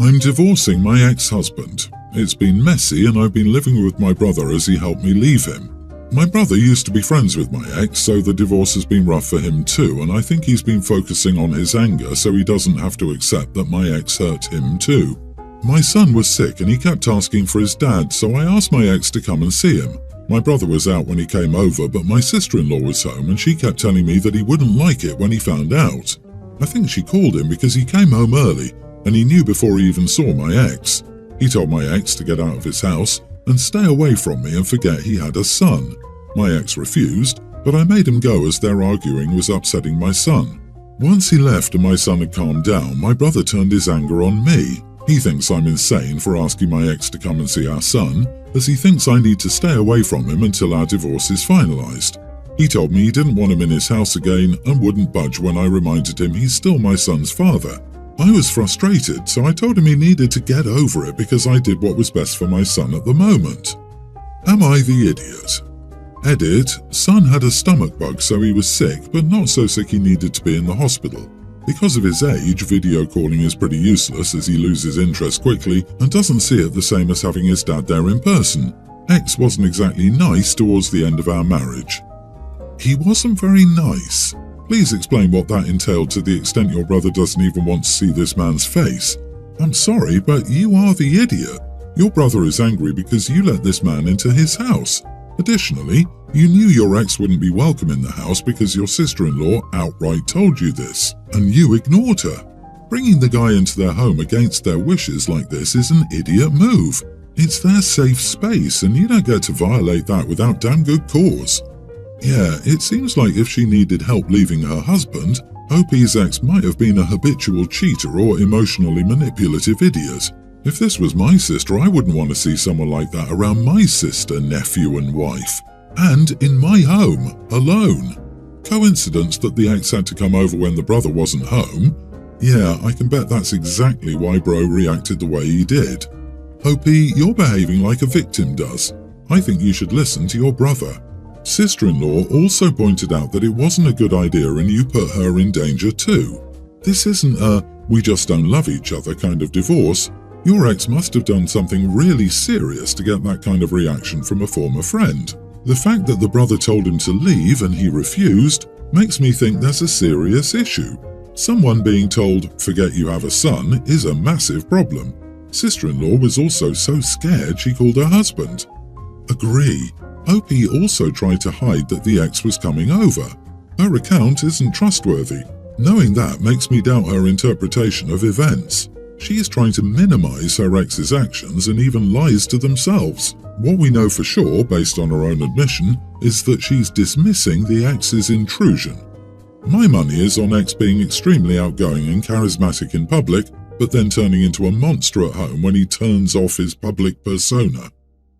I'm divorcing my ex-husband. It's been messy and I've been living with my brother as he helped me leave him. My brother used to be friends with my ex, so the divorce has been rough for him too, and I think he's been focusing on his anger so he doesn't have to accept that my ex hurt him too. My son was sick and he kept asking for his dad, so I asked my ex to come and see him. My brother was out when he came over, but my sister-in-law was home and she kept telling me that he wouldn't like it when he found out. I think she called him because he came home early and he knew before he even saw my ex. He told my ex to get out of his house and stay away from me and forget he had a son. My ex refused, but I made him go as their arguing was upsetting my son. Once he left and my son had calmed down, my brother turned his anger on me. He thinks I'm insane for asking my ex to come and see our son, as he thinks I need to stay away from him until our divorce is finalized. He told me he didn't want him in his house again and wouldn't budge when I reminded him he's still my son's father. I was frustrated, so I told him he needed to get over it because I did what was best for my son at the moment. Am I the idiot? Edit, son had a stomach bug so he was sick, but not so sick he needed to be in the hospital. Because of his age, video calling is pretty useless as he loses interest quickly and doesn't see it the same as having his dad there in person. Ex wasn't exactly nice towards the end of our marriage. He wasn't very nice. Please explain what that entailed to the extent your brother doesn't even want to see this man's face. I'm sorry, but you are the idiot. Your brother is angry because you let this man into his house. Additionally, you knew your ex wouldn't be welcome in the house because your sister-in-law outright told you this, and you ignored her. Bringing the guy into their home against their wishes like this is an idiot move. It's their safe space, and you don't get to violate that without damn good cause. Yeah, it seems like if she needed help leaving her husband, Opie's ex might have been a habitual cheater or emotionally manipulative idiot. If this was my sister, I wouldn't want to see someone like that around my sister, nephew and wife. And in my home, alone. Coincidence that the ex had to come over when the brother wasn't home? Yeah, I can bet that's exactly why bro reacted the way he did. Opie, you're behaving like a victim does. I think you should listen to your brother. Sister-in-law also pointed out that it wasn't a good idea and you put her in danger too. This isn't a we just don't love each other kind of divorce. Your ex must have done something really serious to get that kind of reaction from a former friend. The fact that the brother told him to leave and he refused makes me think there's a serious issue. Someone being told, forget you have a son, is a massive problem. Sister-in-law was also so scared she called her husband. Agree. Opie also tried to hide that the ex was coming over. Her account isn't trustworthy. Knowing that makes me doubt her interpretation of events. She is trying to minimize her ex's actions and even lies to themselves. What we know for sure, based on her own admission, is that she's dismissing the ex's intrusion. My money is on ex being extremely outgoing and charismatic in public, but then turning into a monster at home when he turns off his public persona.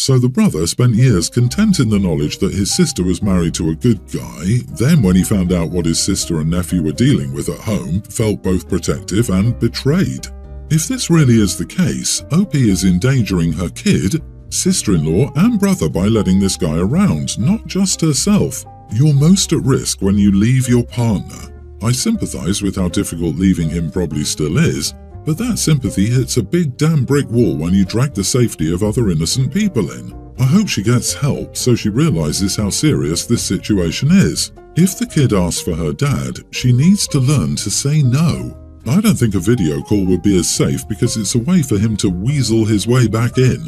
So the brother spent years content in the knowledge that his sister was married to a good guy, then when he found out what his sister and nephew were dealing with at home, felt both protective and betrayed. If this really is the case, Opie is endangering her kid, sister-in-law and brother by letting this guy around, not just herself. You're most at risk when you leave your partner. I sympathize with how difficult leaving him probably still is, but that sympathy hits a big damn brick wall when you drag the safety of other innocent people in. I hope she gets help so she realizes how serious this situation is. If the kid asks for her dad, she needs to learn to say no. I don't think a video call would be as safe because it's a way for him to weasel his way back in.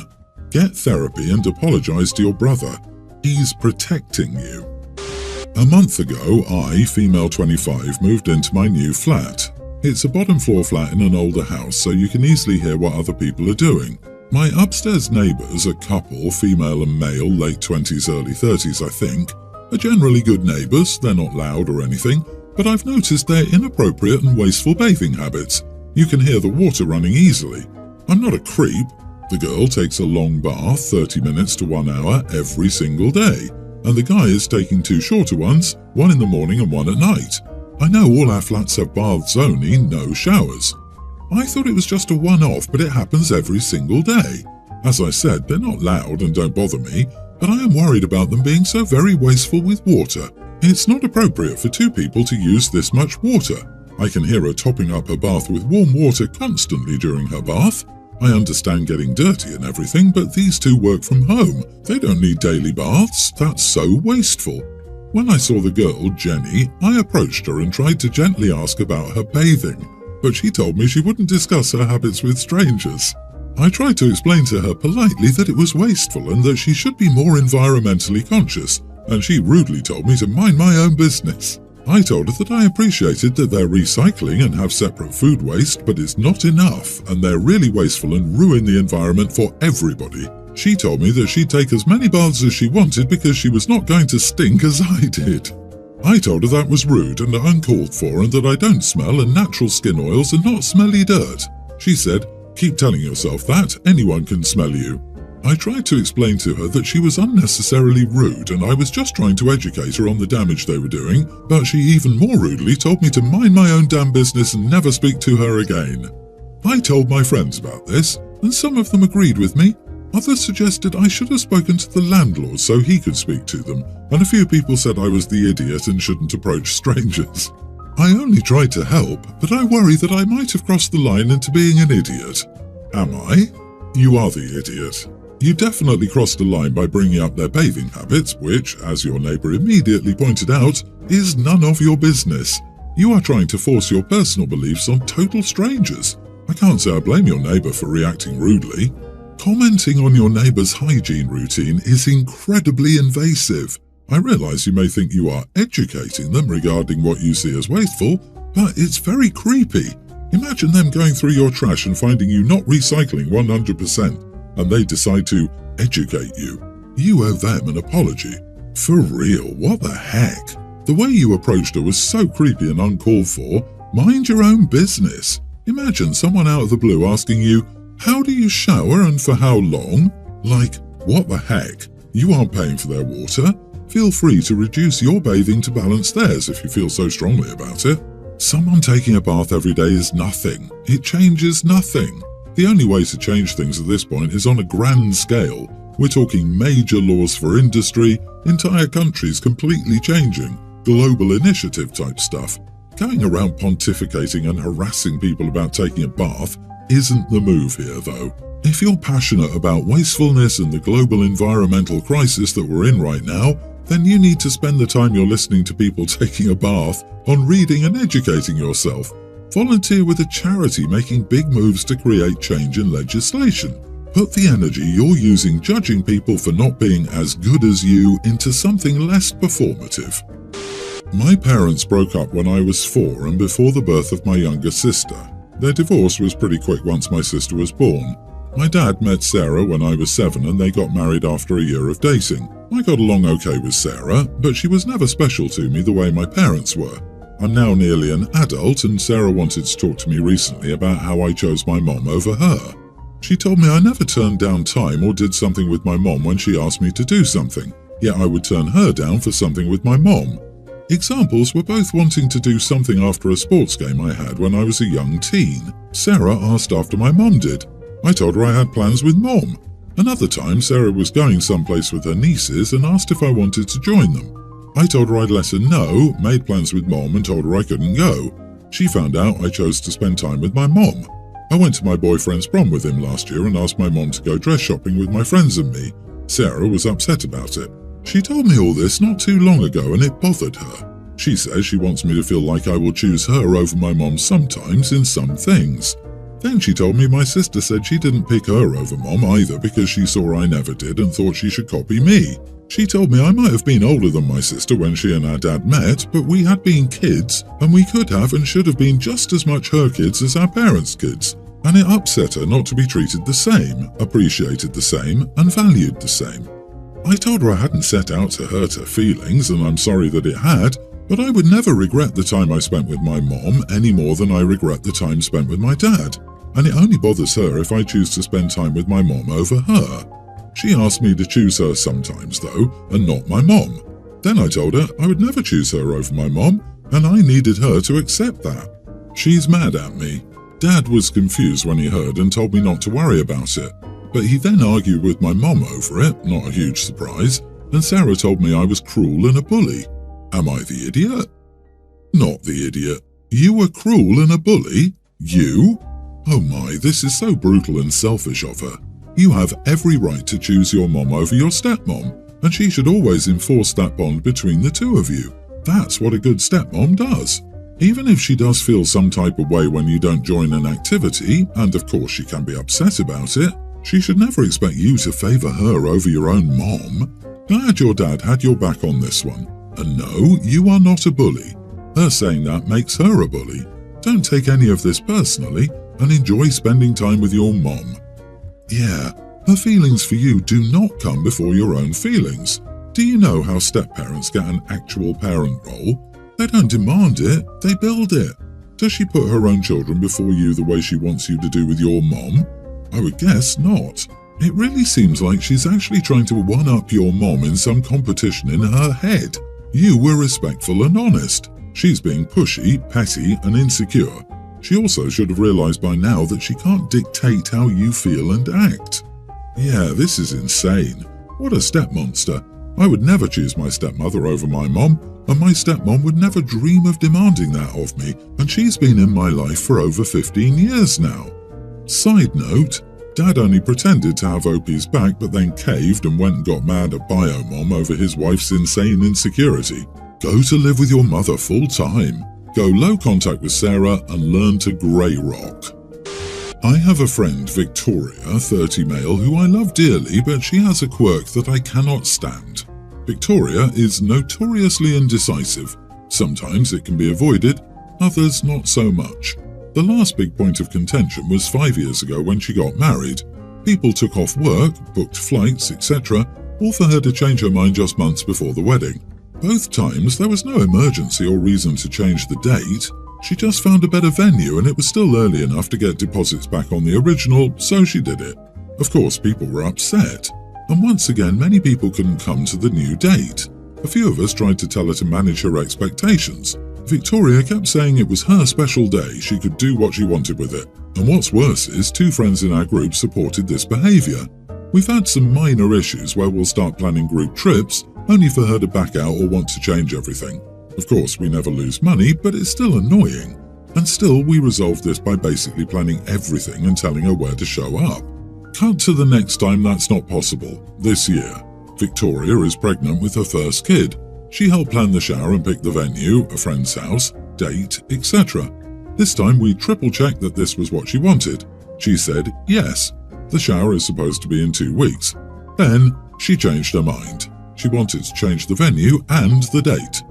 Get therapy and apologize to your brother. He's protecting you. A month ago, I, female 25, moved into my new flat. It's a bottom floor flat in an older house, so you can easily hear what other people are doing. My upstairs neighbours, a couple, female and male, late 20s, early 30s, I think, are generally good neighbours. They're not loud or anything, but I've noticed their inappropriate and wasteful bathing habits. You can hear the water running easily. I'm not a creep. The girl takes a long bath, 30 minutes to 1 hour, every single day, and the guy is taking 2 shorter ones, one in the morning and one at night. I know all our flats have baths only, no showers. I thought it was just a one-off, but it happens every single day. As I said, they're not loud and don't bother me, but I am worried about them being so very wasteful with water. It's not appropriate for 2 people to use this much water. I can hear her topping up her bath with warm water constantly during her bath. I understand getting dirty and everything, but these two work from home. They don't need daily baths. That's so wasteful. When I saw the girl, Jenny, I approached her and tried to gently ask about her bathing, but she told me she wouldn't discuss her habits with strangers. I tried to explain to her politely that it was wasteful and that she should be more environmentally conscious, and she rudely told me to mind my own business. I told her that I appreciated that they're recycling and have separate food waste, but it's not enough, and they're really wasteful and ruin the environment for everybody. She told me that she'd take as many baths as she wanted because she was not going to stink as I did. I told her that was rude and uncalled for and that I don't smell and natural skin oils are not smelly dirt. She said, "Keep telling yourself that, anyone can smell you." I tried to explain to her that she was unnecessarily rude and I was just trying to educate her on the damage they were doing, but she even more rudely told me to mind my own damn business and never speak to her again. I told my friends about this, and some of them agreed with me. Others suggested I should have spoken to the landlord so he could speak to them, and a few people said I was the idiot and shouldn't approach strangers. I only tried to help, but I worry that I might have crossed the line into being an idiot. Am I? You are the idiot. You definitely crossed a line by bringing up their bathing habits, which, as your neighbour immediately pointed out, is none of your business. You are trying to force your personal beliefs on total strangers. I can't say I blame your neighbour for reacting rudely. Commenting on your neighbour's hygiene routine is incredibly invasive. I realise you may think you are educating them regarding what you see as wasteful, but it's very creepy. Imagine them going through your trash and finding you not recycling 100%. And they decide to educate you. You owe them an apology. For real, what the heck? The way you approached her was so creepy and uncalled for. Mind your own business. Imagine someone out of the blue asking you, "How do you shower and for how long?" Like, what the heck? You aren't paying for their water. Feel free to reduce your bathing to balance theirs if you feel so strongly about it. Someone taking a bath every day is nothing. It changes nothing. The only way to change things at this point is on a grand scale. We're talking major laws for industry, entire countries completely changing, global initiative type stuff. Going around pontificating and harassing people about taking a bath isn't the move here though. If you're passionate about wastefulness and the global environmental crisis that we're in right now, then you need to spend the time you're listening to people taking a bath on reading and educating yourself. Volunteer with a charity making big moves to create change in legislation. Put the energy you're using judging people for not being as good as you into something less performative. My parents broke up when I was 4 and before the birth of my younger sister. Their divorce was pretty quick once my sister was born. My dad met Sarah when I was 7 and they got married after a year of dating. I got along okay with Sarah, but she was never special to me the way my parents were. I'm now nearly an adult and Sarah wanted to talk to me recently about how I chose my mom over her. She told me I never turned down time or did something with my mom when she asked me to do something, yet I would turn her down for something with my mom. Examples were both wanting to do something after a sports game I had when I was a young teen. Sarah asked after my mom did. I told her I had plans with mom. Another time, Sarah was going someplace with her nieces and asked if I wanted to join them. I told her I'd let her know, made plans with mom and told her I couldn't go. She found out I chose to spend time with my mom. I went to my boyfriend's prom with him last year and asked my mom to go dress shopping with my friends and me. Sarah was upset about it. She told me all this not too long ago and it bothered her. She says she wants me to feel like I will choose her over my mom sometimes in some things. Then she told me my sister said she didn't pick her over mom either because she saw I never did and thought she should copy me. She told me I might have been older than my sister when she and our dad met, but we had been kids and we could have and should have been just as much her kids as our parents' kids. And it upset her not to be treated the same, appreciated the same, and valued the same. I told her I hadn't set out to hurt her feelings and I'm sorry that it had, but I would never regret the time I spent with my mom any more than I regret the time spent with my dad. And it only bothers her if I choose to spend time with my mom over her. She asked me to choose her sometimes though, and not my mom. Then I told her I would never choose her over my mom, and I needed her to accept that. She's mad at me. Dad was confused when he heard and told me not to worry about it. But he then argued with my mom over it, not a huge surprise, and Sarah told me I was cruel and a bully. Am I the idiot? Not the idiot. You were cruel and a bully? You? Oh my, this is so brutal and selfish of her. You have every right to choose your mom over your stepmom, and she should always enforce that bond between the two of you. That's what a good stepmom does. Even if she does feel some type of way when you don't join an activity, and of course she can be upset about it, she should never expect you to favour her over your own mom. Glad your dad had your back on this one. And no, you are not a bully. Her saying that makes her a bully. Don't take any of this personally and enjoy spending time with your mom. Yeah, her feelings for you do not come before your own feelings. Do you know how step-parents get an actual parent role? They don't demand it, they build it. Does she put her own children before you the way she wants you to do with your mom? I would guess not. It really seems like she's actually trying to one-up your mom in some competition in her head. You were respectful and honest. She's being pushy, petty, and insecure. She also should have realized by now that she can't dictate how you feel and act. Yeah, this is insane. What a stepmonster. I would never choose my stepmother over my mom, and my stepmom would never dream of demanding that of me, and she's been in my life for over 15 years now. Side note, Dad only pretended to have OP's back but then caved and went and got mad at Biomom over his wife's insane insecurity. Go to live with your mother full time. Go low contact with Sarah and learn to grey rock. I have a friend, Victoria, 30 male, who I love dearly, but she has a quirk that I cannot stand. Victoria is notoriously indecisive. Sometimes it can be avoided, others not so much. The last big point of contention was 5 years ago when she got married. People took off work, booked flights, etc., all for her to change her mind just months before the wedding. Both times there was no emergency or reason to change the date. She just found a better venue and it was still early enough to get deposits back on the original, so she did it. Of course, people were upset. And once again, many people couldn't come to the new date. A few of us tried to tell her to manage her expectations. Victoria kept saying it was her special day, she could do what she wanted with it. And what's worse is 2 friends in our group supported this behaviour. We've had some minor issues where we'll start planning group trips, only for her to back out or want to change everything. Of course, we never lose money, but it's still annoying. And still, we resolved this by basically planning everything and telling her where to show up. Cut to the next time that's not possible, this year. Victoria is pregnant with her first kid. She helped plan the shower and pick the venue, a friend's house, date, etc. This time we triple-checked that this was what she wanted. She said yes. The shower is supposed to be in 2 weeks. Then she changed her mind. She wanted to change the venue and the date.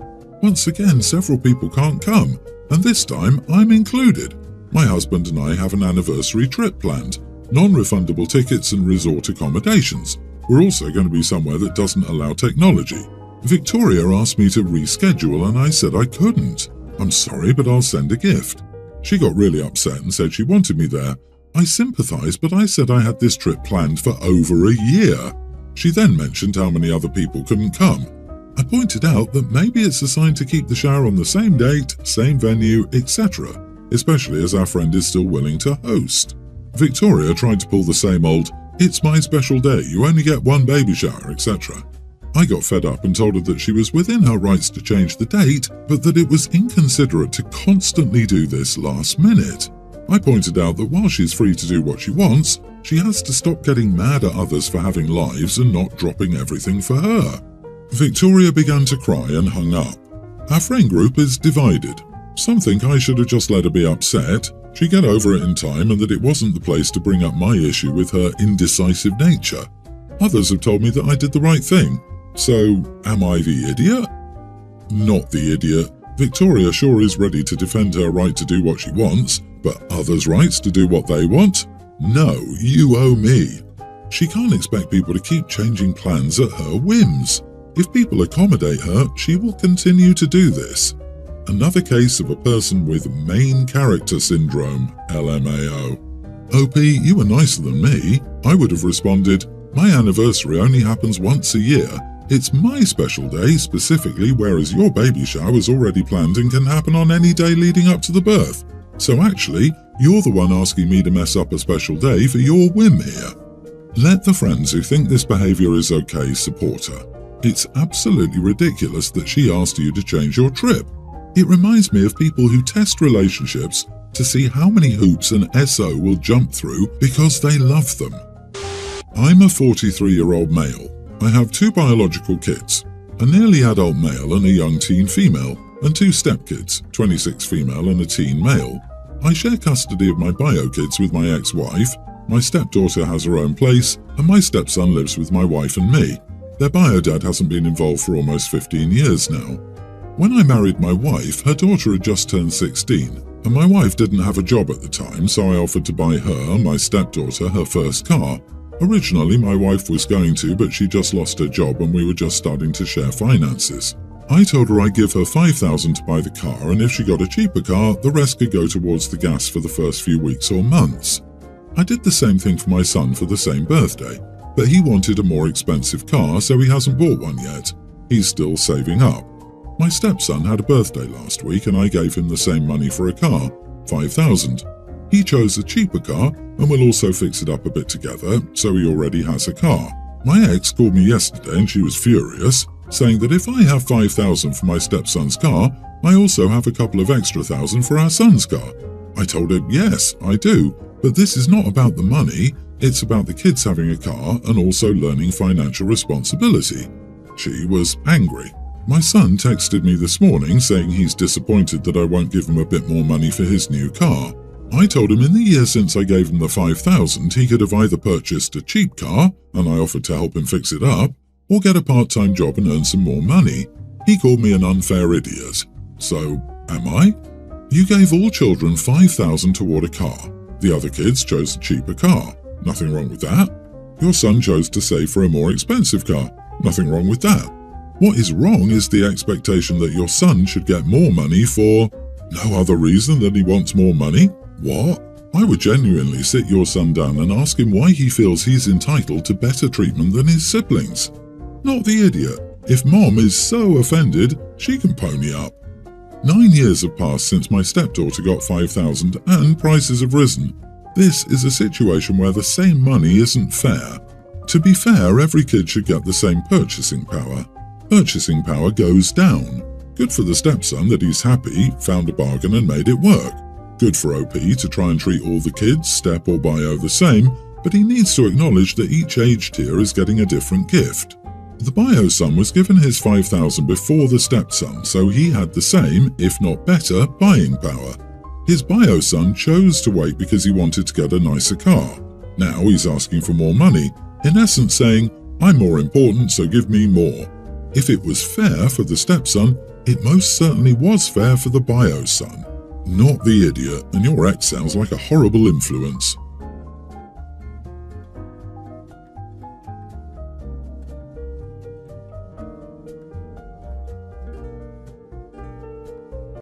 Once again, several people can't come, and this time I'm included. My husband and I have an anniversary trip planned, non-refundable tickets and resort accommodations. We're also going to be somewhere that doesn't allow technology. Victoria asked me to reschedule and I said I couldn't. I'm sorry, but I'll send a gift. She got really upset and said she wanted me there. I sympathised, but I said I had this trip planned for over a year. She then mentioned how many other people couldn't come. I pointed out that maybe it's a sign to keep the shower on the same date, same venue, etc., especially as our friend is still willing to host. Victoria tried to pull the same old, "It's my special day, you only get one baby shower," etc. I got fed up and told her that she was within her rights to change the date, but that it was inconsiderate to constantly do this last minute. I pointed out that while she's free to do what she wants, she has to stop getting mad at others for having lives and not dropping everything for her. Victoria began to cry and hung up. Our friend group is divided. Some think I should have just let her be upset, she'd get over it in time, and that it wasn't the place to bring up my issue with her indecisive nature. Others have told me that I did the right thing. So, am I the idiot? Not the idiot. Victoria sure is ready to defend her right to do what she wants, but others' rights to do what they want? No, you owe me. She can't expect people to keep changing plans at her whims. If people accommodate her, she will continue to do this. Another case of a person with main character syndrome, LMAO. OP, you were nicer than me. I would have responded, my anniversary only happens once a year. It's my special day specifically, whereas your baby shower is already planned and can happen on any day leading up to the birth. So actually, you're the one asking me to mess up a special day for your whim here. Let the friends who think this behaviour is okay support her. It's absolutely ridiculous that she asked you to change your trip. It reminds me of people who test relationships to see how many hoops an SO will jump through because they love them. I'm a 43-year-old male. I have 2 biological kids, a nearly adult male and a young teen female, and 2 stepkids, 26 female and a teen male. I share custody of my bio kids with my ex-wife, my stepdaughter has her own place, and my stepson lives with my wife and me. Their bio dad hasn't been involved for almost 15 years now. When I married my wife, her daughter had just turned 16, and my wife didn't have a job at the time, so I offered to buy her and my stepdaughter her first car. Originally, my wife was going to, but she just lost her job and we were just starting to share finances. I told her I'd give her $5,000 to buy the car, and if she got a cheaper car, the rest could go towards the gas for the first few weeks or months. I did the same thing for my son for the same birthday, but he wanted a more expensive car, so he hasn't bought one yet. He's still saving up. My stepson had a birthday last week and I gave him the same money for a car, $5,000. He chose a cheaper car and we'll also fix it up a bit together, so he already has a car. My ex called me yesterday and she was furious, saying that if I have $5,000 for my stepson's car, I also have a couple of extra thousand for our son's car. I told her, yes, I do, but this is not about the money, it's about the kids having a car and also learning financial responsibility. She was angry. My son texted me this morning saying he's disappointed that I won't give him a bit more money for his new car. I told him in the year since I gave him the $5,000 he could have either purchased a cheap car, and I offered to help him fix it up, or get a part-time job and earn some more money. He called me an unfair idiot. So, am I? You gave all children $5,000 toward a car. The other kids chose a cheaper car. Nothing wrong with that. Your son chose to save for a more expensive car. Nothing wrong with that. What is wrong is the expectation that your son should get more money for no other reason than he wants more money. What? I would genuinely sit your son down and ask him why he feels he's entitled to better treatment than his siblings. Not the idiot. If mom is so offended, she can pony up. 9 years have passed since my stepdaughter got $5,000 and prices have risen. This is a situation where the same money isn't fair. To be fair, every kid should get the same purchasing power. Purchasing power goes down. Good for the stepson that he's happy, found a bargain and made it work. Good for OP to try and treat all the kids, step or bio the same, but he needs to acknowledge that each age tier is getting a different gift. The bio son was given his $5,000 before the stepson, so he had the same, if not better, buying power. His bio son chose to wait because he wanted to get a nicer car. Now he's asking for more money, in essence saying, I'm more important, so give me more. If it was fair for the stepson, it most certainly was fair for the bio son. Not the idiot, and your ex sounds like a horrible influence.